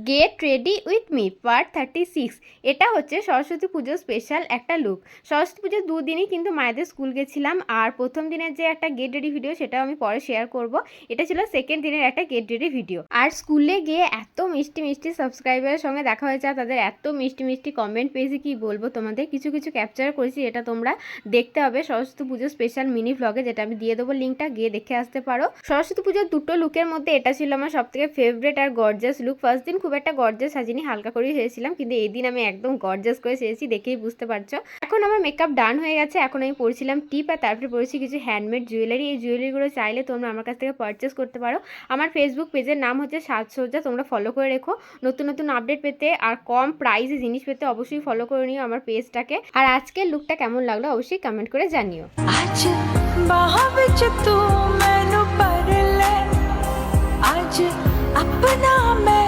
Get ready with me part 36। এটা হচ্ছে সরস্বতী পুজোর স্পেশাল একটা লুক। সরস্বতী পুজোর দুদিনই কিন্তু মায়েদের স্কুল গেছিলাম, আর প্রথম দিনের যে একটা গেট রেডি ভিডিও সেটাও আমি পরে শেয়ার করব। এটা ছিল সেকেন্ড দিনের একটা গেট রেডি ভিডিও। আর স্কুলে গিয়ে এত মিষ্টি মিষ্টি সাবস্ক্রাইবারের সঙ্গে দেখা হয়েছে, আর তাদের এত মিষ্টি মিষ্টি কমেন্ট পেয়েছি কি বলবো তোমাদের। কিছু কিছু ক্যাপচার করেছি, এটা তোমরা দেখতে হবে সরস্বতী পুজোর স্পেশাল মিনি ভ্লগে, যেটা আমি দিয়ে দেবো লিঙ্কটা, গিয়ে দেখে আসতে পারো। সরস্বতী পুজোর দুটো লুকের মধ্যে এটা ছিল আমার সব থেকে ফেভারিট আর গর্জাস লুক। ফার্স্ট দিন খুব একটা গর্জাস সাজিনি, হালকা করেই সেরেছিলাম, কিন্তু এই দিন আমি একদম গর্জাস করে সেরেছি, দেখেই বুঝতে পারছো। এখন আমার মেকআপ ডান হয়ে গেছে। এখন আমি পরেছিলাম টিপ, আর তারপরে পরেছি কিছু হ্যান্ডমেড জুয়েলারি। এই জুয়েলারিগুলো চাইলে তোমরা আমার কাছ থেকে পারচেস করতে পারো। আমার ফেসবুক পেজের নাম হচ্ছে সাজসজ্জা, তোমরা ফলো করে রেখো। নতুন নতুন আপডেট পেতে আর কম প্রাইসে জিনিস পেতে অবশ্যই ফলো করে নিও আমার পেজটাকে। আর আজকের লুকটা কেমন লাগলো অবশ্যই কমেন্ট করে জানিও। आज बाहों विच तू मैनू पर ले, आज अपना मैं